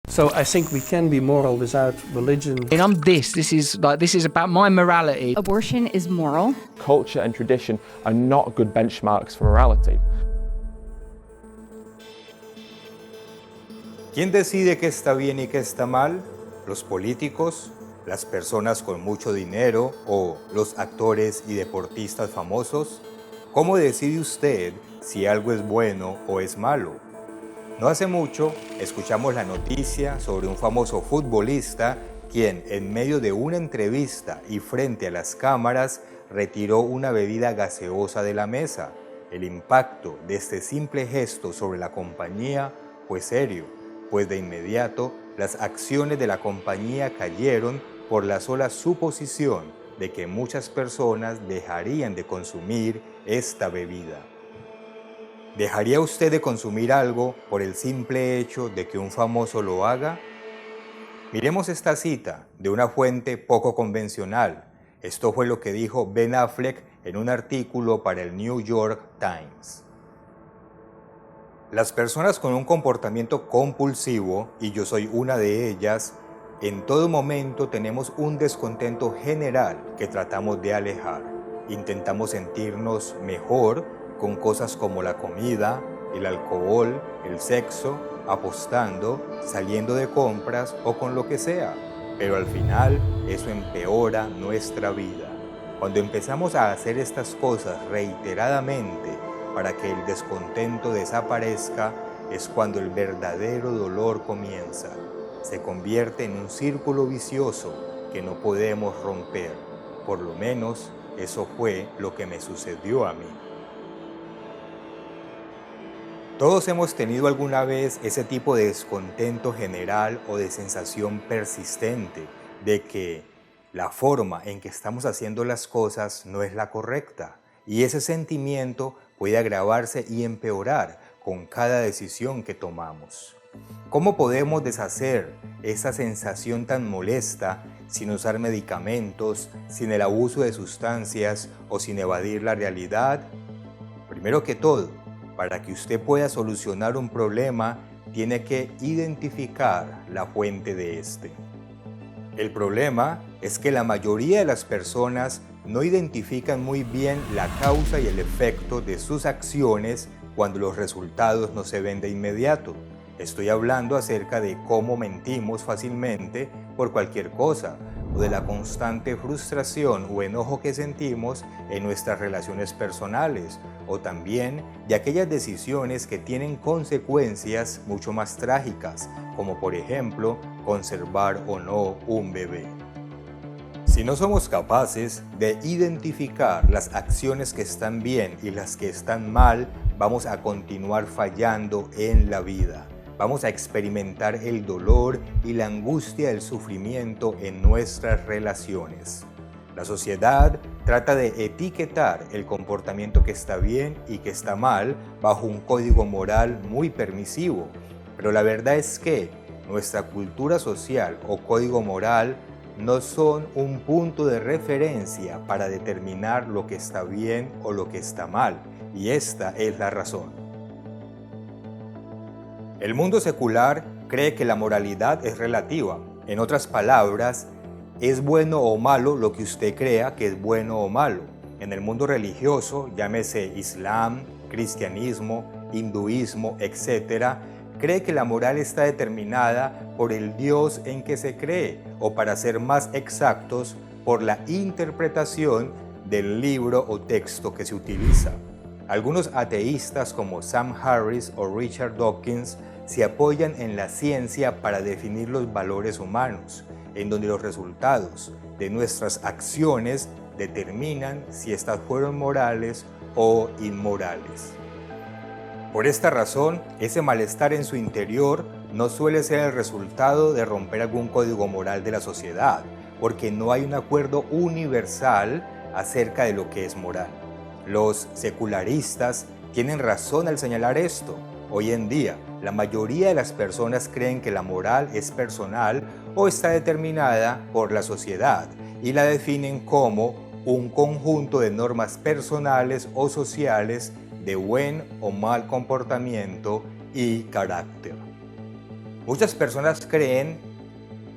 So I think we can be moral without religion. And this is about my morality. Abortion is moral. Culture and tradition are not good benchmarks for morality. ¿Quién decide qué está bien y qué está mal? ¿Los políticos? ¿Las personas con mucho dinero? ¿O los actores y deportistas famosos? ¿Cómo decide usted si algo es bueno o es malo? No hace mucho escuchamos la noticia sobre un famoso futbolista quien, en medio de una entrevista y frente a las cámaras, retiró una bebida gaseosa de la mesa. El impacto de este simple gesto sobre la compañía fue serio, pues de inmediato las acciones de la compañía cayeron por la sola suposición de que muchas personas dejarían de consumir esta bebida. ¿Dejaría usted de consumir algo por el simple hecho de que un famoso lo haga? Miremos esta cita de una fuente poco convencional. Esto fue lo que dijo Ben Affleck en un artículo para el New York Times. Las personas con un comportamiento compulsivo, y yo soy una de ellas, en todo momento tenemos un descontento general que tratamos de alejar. Intentamos sentirnos mejor con cosas como la comida, el alcohol, el sexo, apostando, saliendo de compras o con lo que sea. Pero al final eso empeora nuestra vida. Cuando empezamos a hacer estas cosas reiteradamente para que el descontento desaparezca, es cuando el verdadero dolor comienza. Se convierte en un círculo vicioso que no podemos romper. Por lo menos eso fue lo que me sucedió a mí. Todos hemos tenido alguna vez ese tipo de descontento general o de sensación persistente de que la forma en que estamos haciendo las cosas no es la correcta, y ese sentimiento puede agravarse y empeorar con cada decisión que tomamos. ¿Cómo podemos deshacer esa sensación tan molesta sin usar medicamentos, sin el abuso de sustancias o sin evadir la realidad? Primero que todo, para que usted pueda solucionar un problema, tiene que identificar la fuente de este. El problema es que la mayoría de las personas no identifican muy bien la causa y el efecto de sus acciones cuando los resultados no se ven de inmediato. Estoy hablando acerca de cómo mentimos fácilmente por cualquier cosa, o de la constante frustración o enojo que sentimos en nuestras relaciones personales, o también de aquellas decisiones que tienen consecuencias mucho más trágicas, como por ejemplo, conservar o no un bebé. Si no somos capaces de identificar las acciones que están bien y las que están mal, vamos a continuar fallando en la vida. Vamos a experimentar el dolor y la angustia del sufrimiento en nuestras relaciones. La sociedad trata de etiquetar el comportamiento que está bien y que está mal bajo un código moral muy permisivo, pero la verdad es que nuestra cultura social o código moral no son un punto de referencia para determinar lo que está bien o lo que está mal, y esta es la razón. El mundo secular cree que la moralidad es relativa. En otras palabras, es bueno o malo lo que usted crea que es bueno o malo. En el mundo religioso, llámese Islam, cristianismo, hinduismo, etc., cree que la moral está determinada por el Dios en que se cree, o para ser más exactos, por la interpretación del libro o texto que se utiliza. Algunos ateístas como Sam Harris o Richard Dawkins se apoyan en la ciencia para definir los valores humanos, en donde los resultados de nuestras acciones determinan si estas fueron morales o inmorales. Por esta razón, ese malestar en su interior no suele ser el resultado de romper algún código moral de la sociedad, porque no hay un acuerdo universal acerca de lo que es moral. Los secularistas tienen razón al señalar esto. Hoy en día, la mayoría de las personas creen que la moral es personal o está determinada por la sociedad y la definen como un conjunto de normas personales o sociales de buen o mal comportamiento y carácter. Muchas personas creen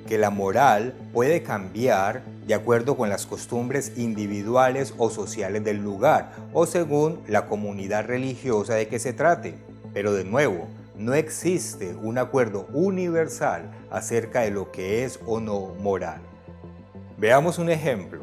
que la moral puede cambiar de acuerdo con las costumbres individuales o sociales del lugar o según la comunidad religiosa de que se trate. Pero de nuevo, no existe un acuerdo universal acerca de lo que es o no moral. Veamos un ejemplo.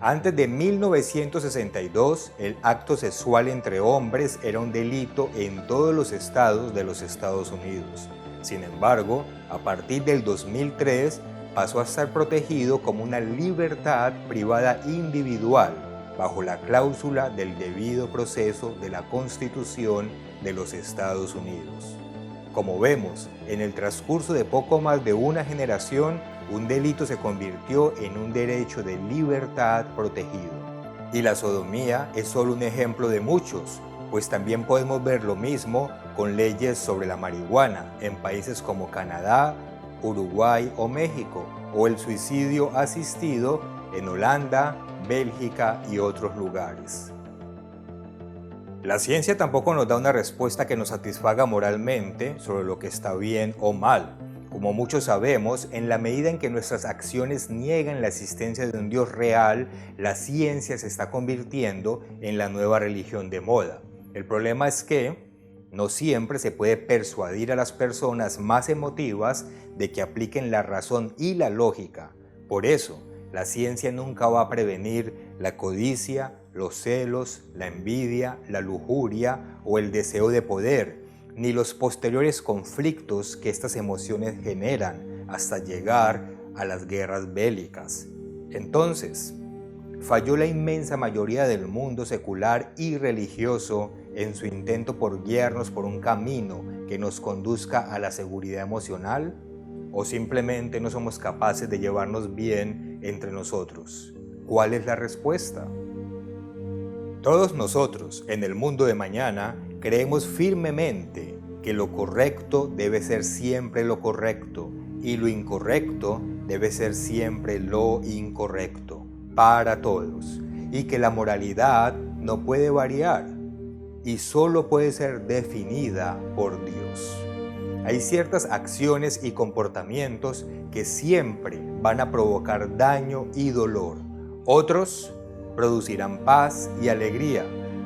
Antes de 1962, el acto sexual entre hombres era un delito en todos los estados de los Estados Unidos. Sin embargo, a partir del 2003, pasó a estar protegido como una libertad privada individual, bajo la cláusula del debido proceso de la Constitución de los Estados Unidos. Como vemos, en el transcurso de poco más de una generación, un delito se convirtió en un derecho de libertad protegido. Y la sodomía es solo un ejemplo de muchos, pues también podemos ver lo mismo con leyes sobre la marihuana en países como Canadá, Uruguay o México, o el suicidio asistido en Holanda, Bélgica y otros lugares. La ciencia tampoco nos da una respuesta que nos satisfaga moralmente sobre lo que está bien o mal. Como muchos sabemos, en la medida en que nuestras acciones niegan la existencia de un Dios real, la ciencia se está convirtiendo en la nueva religión de moda. El problema es que no siempre se puede persuadir a las personas más emotivas de que apliquen la razón y la lógica. Por eso, la ciencia nunca va a prevenir la codicia, los celos, la envidia, la lujuria o el deseo de poder, ni los posteriores conflictos que estas emociones generan hasta llegar a las guerras bélicas. Entonces, falló la inmensa mayoría del mundo secular y religioso en su intento por guiarnos por un camino que nos conduzca a la seguridad emocional, o simplemente no somos capaces de llevarnos bien entre nosotros. ¿Cuál es la respuesta? Todos nosotros, en el mundo de mañana, creemos firmemente que lo correcto debe ser siempre lo correcto y lo incorrecto debe ser siempre lo incorrecto, para todos, y que la moralidad no puede variar y solo puede ser definida por Dios. Hay ciertas acciones y comportamientos que siempre van a provocar daño y dolor. Otros producirán paz y alegría.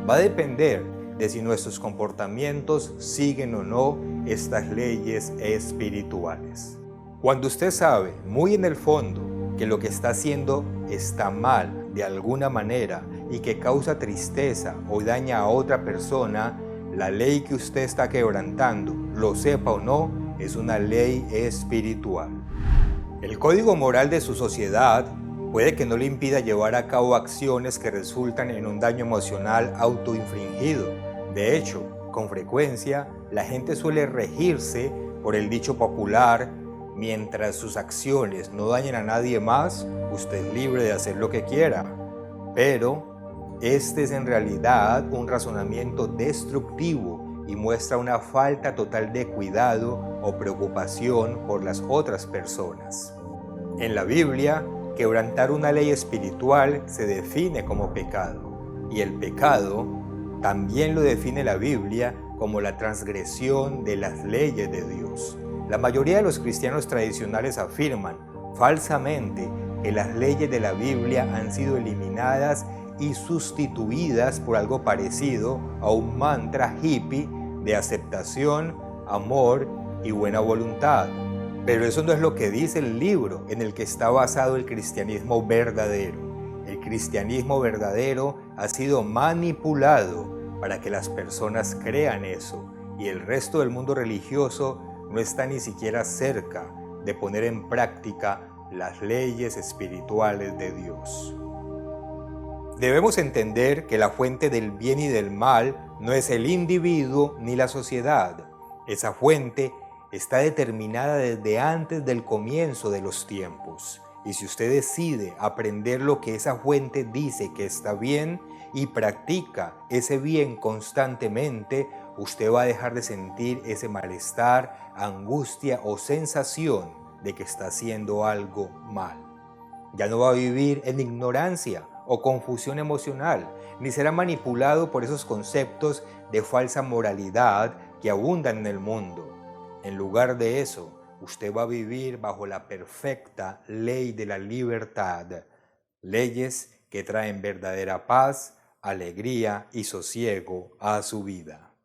Va a depender de si nuestros comportamientos siguen o no estas leyes espirituales. Cuando usted sabe muy en el fondo que lo que está haciendo está mal de alguna manera y que causa tristeza o daña a otra persona, la ley que usted está quebrantando, lo sepa o no, es una ley espiritual. El código moral de su sociedad puede que no le impida llevar a cabo acciones que resultan en un daño emocional autoinfligido. De hecho, con frecuencia, la gente suele regirse por el dicho popular: mientras sus acciones no dañen a nadie más, usted es libre de hacer lo que quiera. Pero este es en realidad un razonamiento destructivo y muestra una falta total de cuidado o preocupación por las otras personas. En la Biblia, quebrantar una ley espiritual se define como pecado, y el pecado también lo define la Biblia como la transgresión de las leyes de Dios. La mayoría de los cristianos tradicionales afirman falsamente que las leyes de la Biblia han sido eliminadas y sustituidas por algo parecido a un mantra hippie de aceptación, amor y buena voluntad. Pero eso no es lo que dice el libro en el que está basado el cristianismo verdadero. El cristianismo verdadero ha sido manipulado para que las personas crean eso, y el resto del mundo religioso no está ni siquiera cerca de poner en práctica las leyes espirituales de Dios. Debemos entender que la fuente del bien y del mal no es el individuo ni la sociedad. Esa fuente está determinada desde antes del comienzo de los tiempos. Y si usted decide aprender lo que esa fuente dice que está bien y practica ese bien constantemente, usted va a dejar de sentir ese malestar, angustia o sensación de que está haciendo algo mal. Ya no va a vivir en ignorancia o confusión emocional, ni será manipulado por esos conceptos de falsa moralidad que abundan en el mundo. En lugar de eso, usted va a vivir bajo la perfecta ley de la libertad, leyes que traen verdadera paz, alegría y sosiego a su vida.